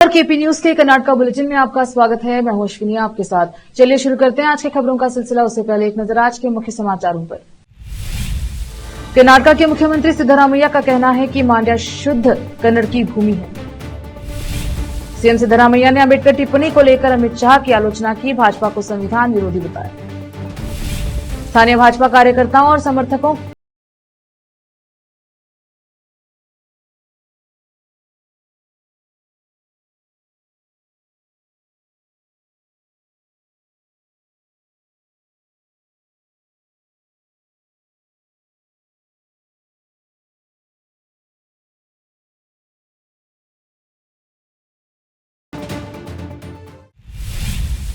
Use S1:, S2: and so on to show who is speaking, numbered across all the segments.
S1: KP news के Karnataka bulletin में आपका स्वागत है। मैं हूं अश्विनी आपके साथ। चलिए शुरू करते हैं आज की खबरों का सिलसिला। उससे पहले एक नजर आज के मुख्य समाचारों पर। कर्नाटका के मुख्यमंत्री सिद्धरामैया का कहना है कि मांड्या शुद्ध कन्नड़ की भूमि है। सीएम सिद्धरामैया ने अंबेडकर टिप्पणी को लेकर अमित शाह की आलोचना की, भाजपा को संविधान विरोधी बताया। स्थानीय भाजपा कार्यकर्ताओं और समर्थकों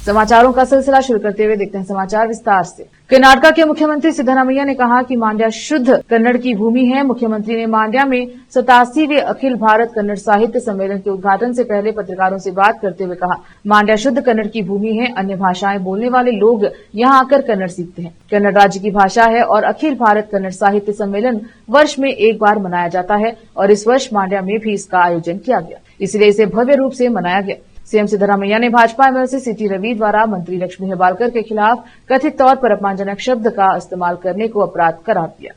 S1: समाचारों का सिलसिला शुरू करते हुए देखते हैं समाचार विस्तार से। कर्नाटका के मुख्यमंत्री सिद्धरामैया ने कहा कि मांड्या शुद्ध कन्नड़ की भूमि है। मुख्यमंत्री ने मांड्या में 87वें अखिल भारत कन्नड़ साहित्य सम्मेलन के उद्घाटन से पहले पत्रकारों से बात करते हुए कहा, मांड्या शुद्ध कन्नड़ की भूमि है। अन्य भाषाएं बोलने वाले लोग यहां आकर कन्नड़ सीखते हैं। कन्नड़ राज्य की भाषा है और अखिल भारत कन्नड़ साहित्य सम्मेलन वर्ष में एक बार मनाया जाता है और इस वर्ष मांड्या में भी इसका आयोजन किया गया, इसलिए इसे भव्य रूप से मनाया गया। सीएम सिद्धरामैया ने भाजपा एमएलसी सीटी रवि द्वारा मंत्री लक्ष्मी हेबालकर के खिलाफ कथित तौर पर अपमानजनक शब्द का इस्तेमाल करने को अपराध करार दिया।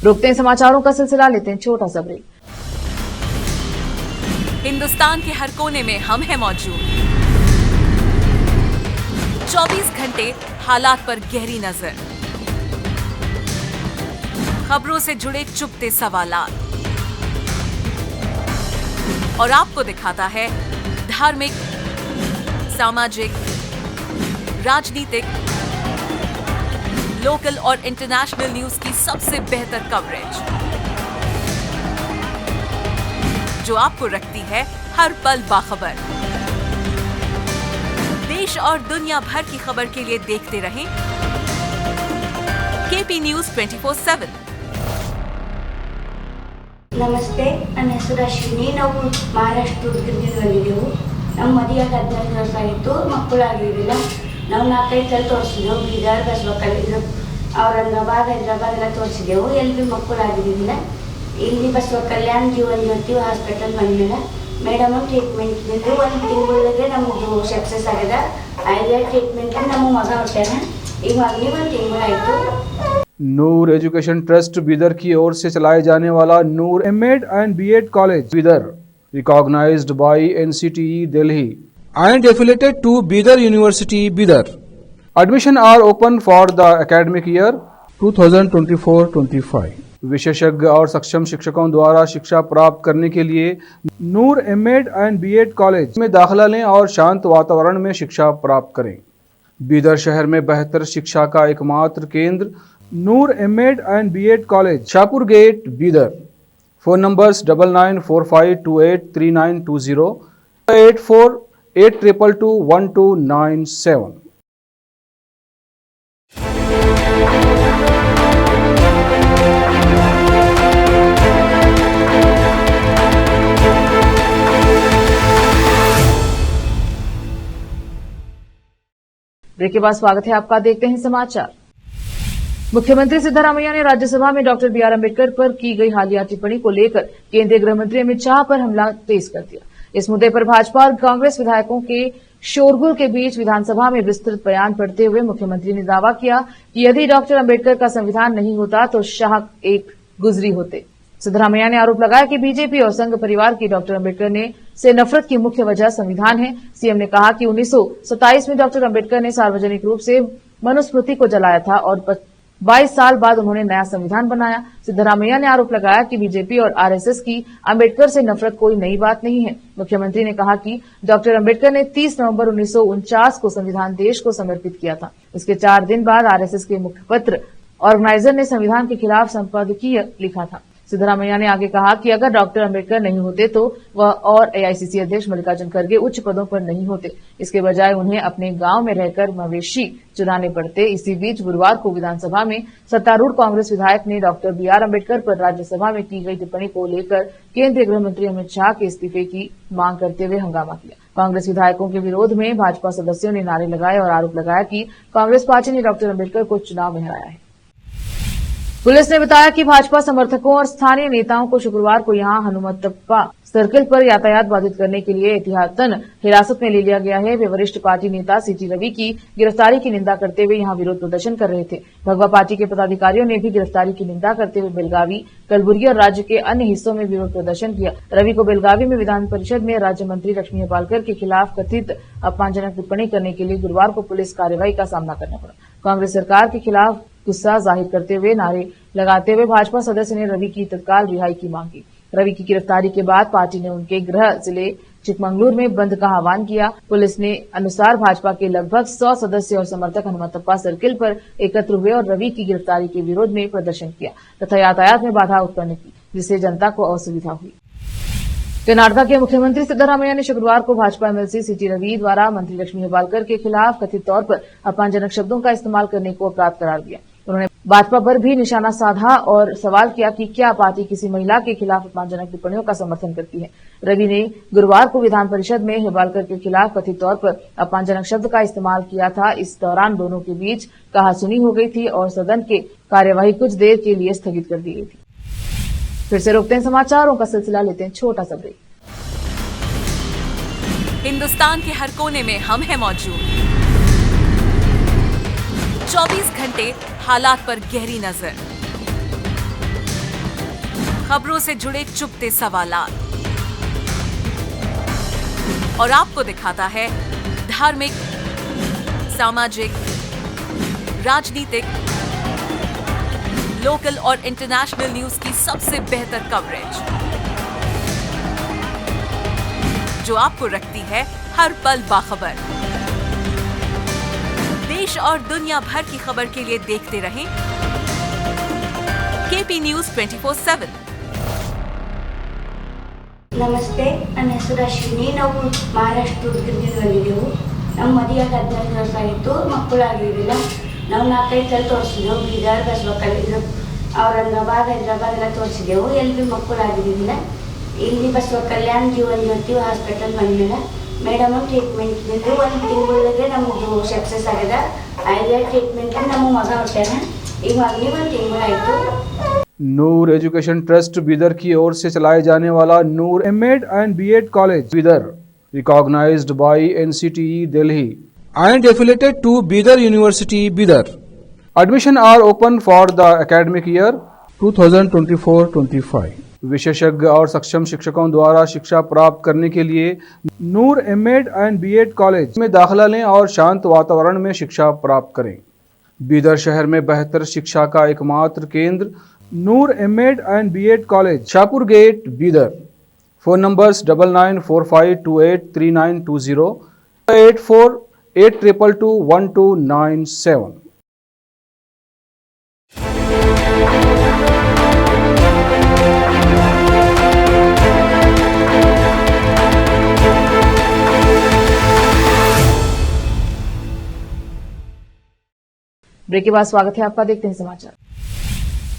S1: रोकते हैं समाचारों का सिलसिला, लेते हैं छोटा सा ब्रेक।
S2: हिंदुस्तान के हर कोने में हम हैं मौजूद। 24 घंटे हालात पर गहरी नजर, खबरों से जुड़े चुपते सवालात और आपको दिखाता है धार्मिक, सामाजिक, राजनीतिक, लोकल और इंटरनेशनल न्यूज की सबसे बेहतर कवरेज, जो आपको रखती है हर पल बाखबर। देश और दुनिया भर की खबर के लिए देखते रहें केपी न्यूज 24/7।
S3: ನಮಸ್ತೆ, ನನ್ನ ಹೆಸರು ಅಶ್ವಿನಿ. ನಾವು ಮಹಾರಾಷ್ಟ್ರ ಉದ್ಗಿರ್ದಿಂದ ಬಂದಿದ್ದೆವು. ನಮ್ಮ ಮದುವೆಗೆ 15 ವರ್ಷ ಆಯಿತು, ಮಕ್ಕಳಾಗಿರಲಿಲ್ಲ. ನಾವು 4-5 ಸಲ ತೋರಿಸಿದೆವು, ಬೀದರ್, ಬಸವಕಲ್ಯಾಣ, ಔರಂಗಾಬಾದ್, ಹೈದರಾಬಾದ್ ಎಲ್ಲ ತೋರಿಸಿದೆವು. ಎಲ್ಲಿ ಮಕ್ಕಳಾಗಿರಲಿಲ್ಲ. ಇಲ್ಲಿ ಬಸವಕಲ್ಯಾಣ ಜೀವನ್ ಜ್ಯೋತಿ ಹಾಸ್ಪಿಟಲ್ ಬಂದಿಲ್ಲ. ಮೇಡಮ್ ಟ್ರೀಟ್ಮೆಂಟ್ ಇದ್ದಿದ್ದು 1 ತಿಂಗಳಿಗೆ ನಮ್ಮದು ಸಕ್ಸಸ್ ಆಗಿದೆ. ಐದೇ ಟ್ರೀಟ್ಮೆಂಟ್ ನಮ್ಮ ಮಗ ಹೊಟ್ಟಾನ. ಈಗ ಮಗನಿಗೆ 1 ತಿಂಗಳಾಯಿತು.
S4: नूर एजुकेशन ट्रस्ट बीदर की ओर से चलाए जाने वाला Noor M Ed and B Ed college Bidar, recognised by NCTE Delhi and affiliated to Bidar University Bidar. Admission are open for the academic year 2024-25. विशेषज्ञ और सक्षम शिक्षकों द्वारा शिक्षा प्राप्त करने के लिए नूर एमएड एंड बीएड कॉलेज में दाखिला लें और शांत वातावरण में शिक्षा प्राप्त करें। बीदर शहर में बेहतर शिक्षा का एकमात्र केंद्र Noor M Ed and B Ed college, Shahpur gate, Bidar. Phone numbers 9945283920, 8482221297।
S1: Break के बाद स्वागत है आपका। देखते हैं समाचार। मुख्यमंत्री सिद्धरामैया ने राज्यसभा में डॉक्टर बीआर अम्बेडकर पर की गई हालिया टिप्पणी को लेकर केंद्रीय गृह मंत्री अमित शाह पर हमला तेज कर दिया। इस मुद्दे पर भाजपा और कांग्रेस विधायकों के शोरगुल के बीच विधानसभा में विस्तृत बयान पढ़ते हुए मुख्यमंत्री ने दावा किया कि यदि डॉक्टर अम्बेडकर का संविधान नहीं होता तो शाह एक गुजरी होते। सिद्धरामैया ने आरोप लगाया कि बीजेपी और संघ परिवार की डॉक्टर अम्बेडकर से नफरत की मुख्य वजह संविधान है। सीएम ने कहा कि 1927 में डॉक्टर अम्बेडकर ने सार्वजनिक रूप से मनुस्मृति को जलाया था और 22 साल बाद उन्होंने नया संविधान बनाया। सिद्धरामैया ने आरोप लगाया कि बीजेपी और आरएसएस की अम्बेडकर से नफरत कोई नई बात नहीं है। मुख्यमंत्री ने कहा कि डॉक्टर अम्बेडकर ने 30 नवंबर 1949 को संविधान देश को समर्पित किया था। इसके 4 दिन बाद आरएसएस के मुखपत्र ऑर्गेनाइजर ने संविधान के खिलाफ संपादकीय लिखा था। सिद्धरामैया ने आगे कहा कि अगर डॉक्टर अम्बेडकर नहीं होते तो वह और एआईसीसी अध्यक्ष मल्लिकार्जुन खड़गे उच्च पदों पर नहीं होते। इसके बजाय उन्हें अपने गांव में रहकर मवेशी चुराने पड़ते। इसी बीच गुरुवार को विधानसभा में सत्तारूढ़ कांग्रेस विधायक ने डॉक्टर बीआर अम्बेडकर पर राज्यसभा में की गई टिप्पणी को लेकर केंद्रीय गृह मंत्री अमित शाह के इस्तीफे की मांग करते हुए हंगामा किया। कांग्रेस विधायकों के विरोध में भाजपा सदस्यों ने नारे लगाए और आरोप लगाया कि कांग्रेस पार्टी ने डॉक्टर अम्बेडकर को चुनाव में हराया है। पुलिस ने बताया कि भाजपा समर्थकों और स्थानीय नेताओं को शुक्रवार को यहां हनुमतप्पा सर्किल पर यातायात बाधित करने के लिए एहतियातन हिरासत में ले लिया गया है। वे वरिष्ठ पार्टी नेता सीटी रवि की गिरफ्तारी की निंदा करते हुए यहां विरोध प्रदर्शन कर रहे थे। भगवा पार्टी के पदाधिकारियों ने भी गिरफ्तारी की निंदा करते हुए बेलगावी, कलबुर्गी और राज्य के अन्य हिस्सों में विरोध प्रदर्शन किया। रवि को बेलगावी में विधान परिषद में राज्य मंत्री लक्ष्मी हेब्बालकर के खिलाफ कथित अपमानजनक टिप्पणी करने के लिए गुरुवार को पुलिस कार्रवाई का सामना करना पड़ा। कांग्रेस सरकार के खिलाफ गुस्सा जाहिर करते हुए नारे लगाते हुए भाजपा सदस्य ने रवि की तत्काल रिहाई की मांग की। रवि की गिरफ्तारी के बाद पार्टी ने उनके गृह जिले चिकमंगलुरु में बंद का आह्वान किया। पुलिस ने अनुसार भाजपा के लगभग 100 सदस्य और समर्थक हनुमतप्पा सर्किल पर एकत्र हुए और रवि की गिरफ्तारी के विरोध में प्रदर्शन किया तथा यातायात में बाधा उत्पन्न की, जिससे जनता को असुविधा हुई। कर्नाटक के मुख्यमंत्री सिद्धरामैया ने शुक्रवार को भाजपा एमएलसी सीटी रवि द्वारा मंत्री लक्ष्मी हेब्बालकर के खिलाफ कथित तौर पर अपमानजनक शब्दों का इस्तेमाल करने को अपराध करार दिया। उन्होंने भाजपा पर भी निशाना साधा और सवाल किया कि क्या पार्टी किसी महिला के खिलाफ अपमानजनक टिप्पणियों का समर्थन करती है। रवि ने गुरुवार को विधान परिषद में हेब्बालकर के खिलाफ कथित तौर पर अपमानजनक शब्द का इस्तेमाल किया था। इस दौरान दोनों के बीच कहासुनी हो गई थी और सदन की कार्यवाही कुछ देर के लिए स्थगित कर दी गई थी। फिर से रोकते हैं समाचारों का सिलसिला, लेते हैं छोटा सा ब्रेक।
S2: हिंदुस्तान के हर कोने में हम हैं मौजूद। 24 घंटे हालात पर गहरी नजर, खबरों से जुड़े चुपते सवालात और आपको दिखाता है धार्मिक, सामाजिक, राजनीतिक, लोकल और इंटरनेशनल न्यूज की सबसे बेहतर कवरेज, जो आपको रखती है हर पल बाखबर। देश और दुनिया भर की खबर के लिए देखते रहें केपी न्यूज 24/7।
S3: ನಮಸ್ತೆ, ನನ್ನ ಹೆಸರು ಅಶ್ವಿನಿ. ನಾವು ಮಹಾರಾಷ್ಟ್ರ ಉದ್ಗಿರ್ದಿಂದ ಬಂದಿದ್ದೆವು. ನಮ್ಮ ಮದುವೆಗೆ 15 ವರ್ಷ ಆಯಿತು, ಮಕ್ಕಳಾಗಿರಲಿಲ್ಲ. ನಾವು 4-5 ಸಲ ತೋರಿಸಿದೆವು, ಬೀದರ್, ಬಸವಕಲ್ಯಾಣ, ಔರಂಗಾಬಾದ್, ಹೈದರಾಬಾದ್ ಎಲ್ಲ ತೋರಿಸಿದೆವು. ಎಲ್ಲಿ ಮಕ್ಕಳಾಗಿರಲಿಲ್ಲ. ಇಲ್ಲಿ ಬಸವಕಲ್ಯಾಣ ಜೀವನ್ ಜ್ಯೋತಿ ಹಾಸ್ಪಿಟಲ್ ಬಂದಿಲ್ಲ. ಮೇಡಮ್ ಟ್ರೀಟ್ಮೆಂಟ್ ಇದ್ದಿದ್ದು 1 ತಿಂಗಳಿಗೆ ನಮ್ಮದು ಸಕ್ಸಸ್ ಆಗಿದೆ. ಆಯ್ದ ಟ್ರೀಟ್ಮೆಂಟ್ ನಮ್ಮ ಮಗ ಹೊಟ್ಟಾನ. ಈಗ ಮಗನಿಗೆ 1 ತಿಂಗಳಾಯಿತು.
S4: नूर एजुकेशन ट्रस्ट बीदर की ओर से चलाए जाने वाला Noor M Ed and B Ed college Bidar, recognised by NCTE Delhi and affiliated to Bidar University Bidar. Admission are open for the academic year 2024-25. विशेषज्ञ और सक्षम शिक्षकों द्वारा शिक्षा प्राप्त करने के लिए नूर एमएड एंड बीएड कॉलेज में दाखिला लें और शांत वातावरण में शिक्षा प्राप्त करें। बीदर शहर में बेहतर शिक्षा का एकमात्र केंद्र Noor M Ed and B Ed college, Shahpur gate, Bidar. Phone numbers 9945283920, 8482221297।
S1: Break के बाद स्वागत है आपका, देखते हैं समाचार।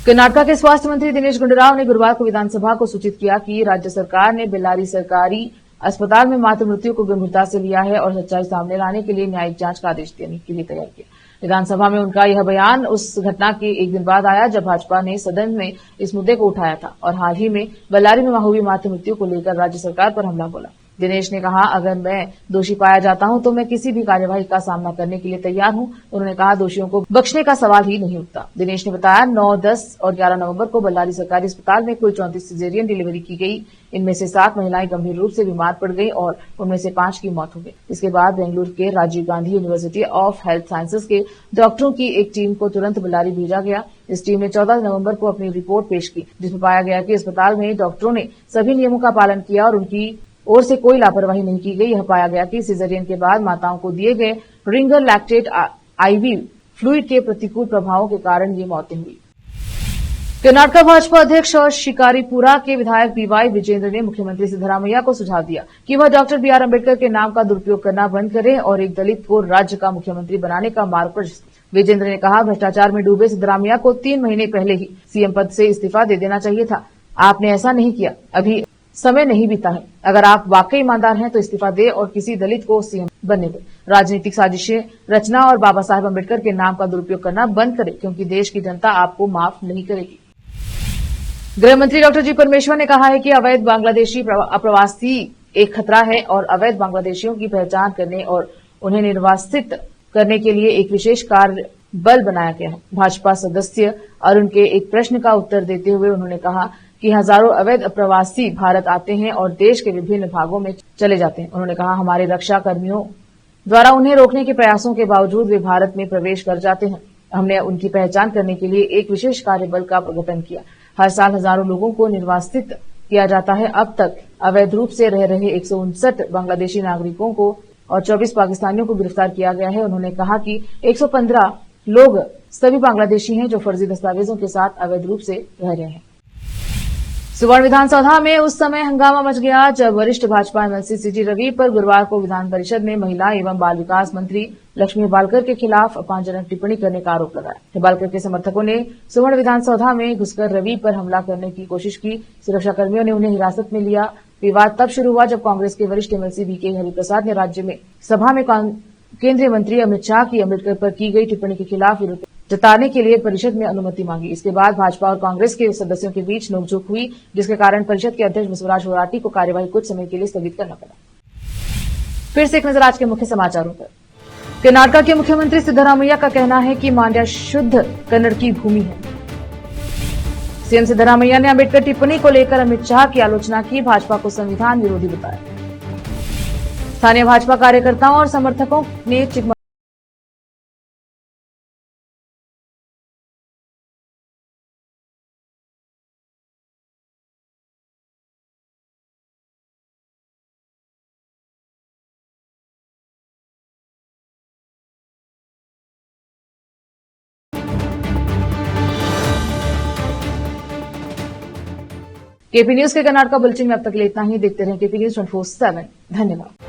S1: कर्नाटक के स्वास्थ्य मंत्री दिनेश गुंडूराव ने गुरुवार को विधानसभा को सूचित किया कि राज्य सरकार ने बेल्लारी सरकारी अस्पताल में मातृ मृत्यु को गंभीरता से लिया है और सच्चाई सामने लाने के लिए न्यायिक जांच का आदेश देने के लिए तैयार किया। विधानसभा में उनका यह बयान उस घटना के एक दिन बाद आया जब भाजपा ने सदन में इस मुद्दे को उठाया था और हाल ही में बेल्लारी में हुई मातृ मृत्यु को लेकर राज्य सरकार पर हमला बोला। दिनेश ने कहा, अगर मैं दोषी पाया जाता हूं तो मैं किसी भी कार्यवाही का सामना करने के लिए तैयार हूं। उन्होंने कहा, दोषियों को बख्शने का सवाल ही नहीं उठता। दिनेश ने बताया, 9, 10 और 11 नवंबर को बेल्लारी सरकारी अस्पताल में कुल 34 सिजेरियन डिलीवरी की गई। इनमें से 7 महिलाएं गंभीर रूप से बीमार पड़ गई और उनमें से 5 की मौत हो गई। इसके बाद बेंगलुरु के Rajiv Gandhi university of health sciences के डॉक्टरों की एक टीम को तुरंत बेल्लारी भेजा गया। इस टीम ने 14 नवंबर को अपनी रिपोर्ट पेश की, जिसमें पाया गया कि अस्पताल में डॉक्टरों ने सभी नियमों का पालन किया और उनकी ओर से कोई लापरवाही नहीं की गई। यह पाया गया कि सिजेरियन के बाद माताओं को दिए गए रिंगर लैक्टेट आईवी फ्लूइड के प्रतिकूल प्रभावों के कारण ये मौतें हुई। कर्नाटक भाजपा अध्यक्ष और शिकारीपुरा के विधायक बीवाई विजेंद्र ने मुख्यमंत्री सिद्धरामैया को सुझाव दिया कि वह डॉक्टर बीआर अम्बेडकर के नाम का दुरुपयोग करना बंद करें और एक दलित को राज्य का मुख्यमंत्री बनाने का मार्ग प्रशस्त। विजेंद्र ने कहा, भ्रष्टाचार में डूबे सिद्धरामैया को 3 महीने पहले ही सीएम पद से इस्तीफा दे देना चाहिए था। आपने ऐसा नहीं किया। अभी समय नहीं बीता है। अगर आप वाकई ईमानदार हैं तो इस्तीफा दे और किसी दलित को सीएम बनने दे। राजनीतिक साजिशें रचना और बाबा साहेब अम्बेडकर के नाम का दुरुपयोग करना बंद करें, क्योंकि देश की जनता आपको माफ नहीं करेगी। गृह मंत्री डॉक्टर जी परमेश्वर ने कहा है कि अवैध बांग्लादेशी अप्रवासी एक खतरा है और अवैध बांग्लादेशियों की पहचान करने और उन्हें निर्वासित करने के लिए एक विशेष कार्य बल बनाया गया है। भाजपा सदस्य अरुण के एक प्रश्न का उत्तर देते हुए उन्होंने कहा कि हजारों अवैध प्रवासी भारत आते हैं और देश के विभिन्न भागों में चले जाते हैं। उन्होंने कहा हमारे रक्षा कर्मियों द्वारा उन्हें रोकने के प्रयासों के बावजूद वे भारत में प्रवेश कर जाते हैं। हमने उनकी पहचान करने के लिए एक विशेष कार्यबल का गठन किया। हर साल हजारों लोगों को निर्वासित किया जाता है। अब तक अवैध रूप से रह रहे 159 बांग्लादेशी नागरिकों को और 24 पाकिस्तानियों को गिरफ्तार किया गया है। उन्होंने कहा कि 115 लोग सभी बांग्लादेशी हैं जो फर्जी दस्तावेजों के साथ अवैध रूप से रह रहे हैं। सुवर्ण विधानसभा में उस समय हंगामा मच गया जब वरिष्ठ भाजपा एमएलसी सीटी रवि पर गुरुवार को विधान परिषद में महिला एवं बाल विकास मंत्री लक्ष्मी हेबालकर के खिलाफ अपमानजनक टिप्पणी करने का आरोप लगाया। हेबालकर के समर्थकों ने सुवर्ण विधानसभा में घुसकर रवि पर हमला करने की कोशिश की। सुरक्षाकर्मियों ने उन्हें हिरासत में लिया। विवाद तब शुरू हुआ जब कांग्रेस के वरिष्ठ एमएलसी बीके हरिप्रसाद ने राज्य में सभा में केंद्रीय मंत्री अमित शाह की अम्बेडकर पर की गई टिप्पणी के खिलाफ विरोध जताने के लिए परिषद में अनुमति मांगी। इसके बाद भाजपा और कांग्रेस के सदस्यों के बीच नोकझोंक हुई, जिसके कारण परिषद के अध्यक्ष बसवराज होराटी को कार्यवाही कुछ समय के लिए स्थगित करना पड़ा। फिर से एक नजर आज के मुख्य समाचारों पर। कर्नाटक के मुख्यमंत्री सिद्धरामैया का कहना है कि मांड्या शुद्ध कन्नड़ की भूमि है। सीएम सिद्धरामैया ने अम्बेडकर टिप्पणी को लेकर अमित शाह की आलोचना की, भाजपा को संविधान विरोधी बताया। स्थानीय भाजपा कार्यकर्ताओं और समर्थकों ने केपी न्यूज के कर्नाटक बुलेटिन में अब तक इतना ही। देखते रहें केपी न्यूज 24/7। धन्यवाद।